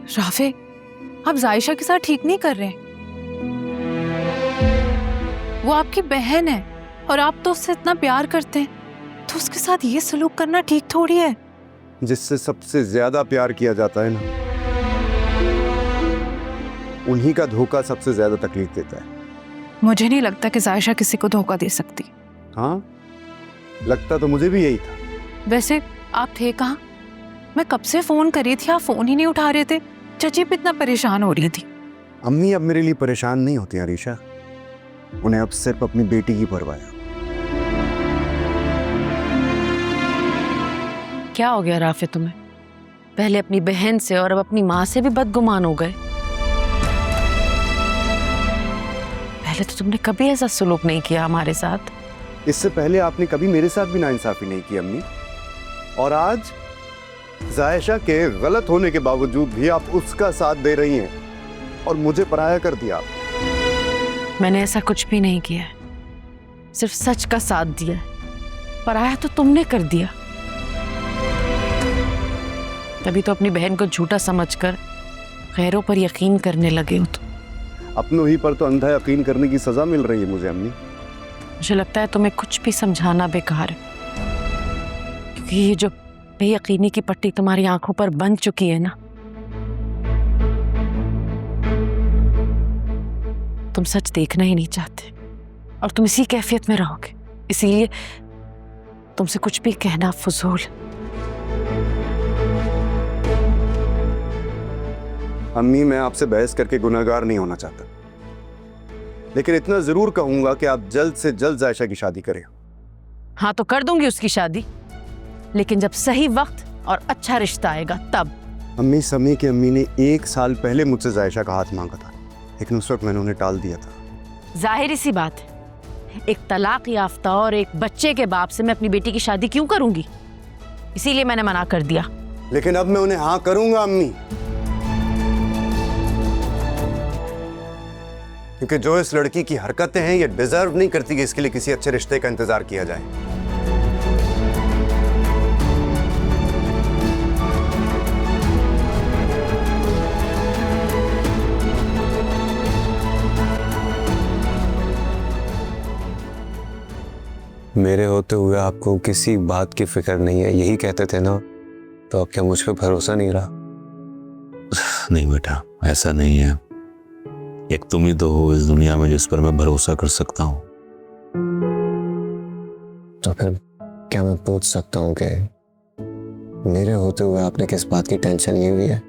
Rafe, आप जायशा के साथ ठीक नहीं कर रहे। वो आपकी बहन है और आप तो उससे इतना प्यार करते हैं, तो उसके साथ ये सलूक करना ठीक थोड़ी है। जिससे सबसे ज्यादा प्यार किया जाता है ना, उन्हीं का धोखा सबसे ज्यादा तकलीफ देता है। मुझे नहीं लगता कि जायशा किसी को धोखा दे सकती। हाँ, लगता तो मुझे भी यही था। वैसे आप थे कहाँ? मैं कब से फोन करी थी, आप फोन ही नहीं उठा रहे थे। चाची भी इतना परेशान हो रही थी। अम्मी अब मेरे लिए परेशान नहीं होती अरीशा, उन्हें अब सिर्फ अपनी बेटी की परवाह है। क्या हो गया राफे तुम्हें? पहले अपनी बहन से और अब अपनी माँ से भी बदगुमान हो गए। पहले तो तुमने कभी ऐसा सलूक नहीं किया हमारे साथ। इससे पहले आपने कभी मेरे साथ भी नाइंसाफी नहीं की अम्मी, और आज जायशा के गलत होने के बावजूद भी आप उसका साथ दे रही हैं और मुझे पराया कर दिया आप। मैंने ऐसा कुछ भी नहीं किया है, सिर्फ सच का साथ दिया है। पराया तो तुमने कर दिया। तभी तो अपनी बहन को झूठा समझकर गैरों पर यकीन करने लगे हो तुम। अपनों ही पर तो अंधा यकीन करने की सजा मिल रही है मुझे अम्मी। मुझे लगता है तुम्हें कुछ भी समझाना बेकार है, क्योंकि ये जो बेयकीनी की पट्टी तुम्हारी आंखों पर बंध चुकी है ना, तुम सच देखना ही नहीं चाहते और तुम इसी कैफियत में रहोगे। इसीलिए तुमसे कुछ भी कहना फजूल। अम्मी, मैं आपसे बहस करके गुनहगार नहीं होना चाहता, लेकिन इतना जरूर कहूंगा कि आप जल्द से जल्द जायशा की शादी करें। हाँ तो कर दूंगी उसकी शादी, लेकिन जब सही वक्त और अच्छा रिश्ता आएगा तब। अम्मी, समी की अम्मी ने 1 साल पहले मुझसे जायशा का हाथ मांगा था, लेकिन उस वक्त मैंने उन्हें टाल दिया था। जाहिर सी बात है, एक तलाक याफ्ता और एक बच्चे के बाप से मैं अपनी बेटी की शादी क्यों करूंगी? इसीलिए मैंने मना कर दिया। लेकिन अब मैं उन्हें हाँ करूंगा अम्मी, क्योंकि जो इस लड़की की हरकतें हैं ये डिजर्व नहीं करती कि इसके लिए किसी अच्छे रिश्ते का इंतजार किया जाए। मेरे होते हुए आपको किसी बात की फिक्र नहीं है, यही कहते थे ना, तो अब क्या मुझ पे भरोसा नहीं रहा? नहीं बेटा, ऐसा नहीं है। एक तुम ही तो हो इस दुनिया में जिस पर मैं भरोसा कर सकता हूँ। तो फिर क्या मैं पूछ सकता हूँ कि मेरे होते हुए आपने किस बात की टेंशन ली हुई है?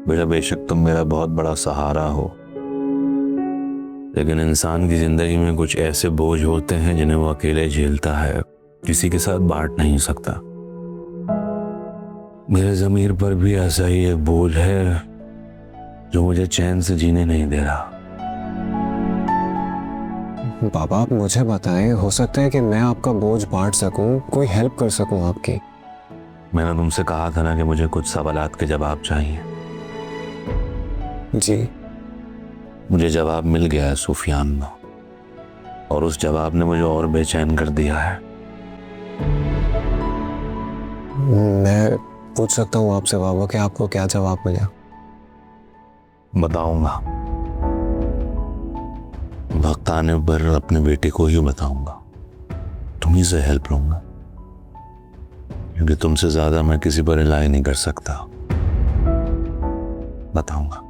बेटा, बेशक तुम मेरा बहुत बड़ा सहारा हो, लेकिन इंसान की जिंदगी में कुछ ऐसे बोझ होते हैं जिन्हें वो अकेले झेलता है, किसी के साथ बांट नहीं सकता। मेरे ज़मीर पर भी ऐसा ही एक बोझ है जो मुझे चैन से जीने नहीं दे रहा। बाबा, आप मुझे बताएं, हो सकता है कि मैं आपका बोझ बांट सकूं, कोई हेल्प कर सकूं आपकी। मैंने तुमसे कहा था ना कि मुझे कुछ सवालात के जवाब चाहिए। जी, मुझे जवाब मिल गया है सुफियान में, और उस जवाब ने मुझे और बेचैन कर दिया है। मैं पूछ सकता हूँ आपसे बाबा कि आपको क्या जवाब मिला? बताऊंगा, वक्त आने पर अपने बेटे को ही बताऊंगा। तुम्ही से हेल्प लूंगा, क्योंकि तुमसे ज्यादा मैं किसी पर रिलाई नहीं कर सकता। बताऊंगा।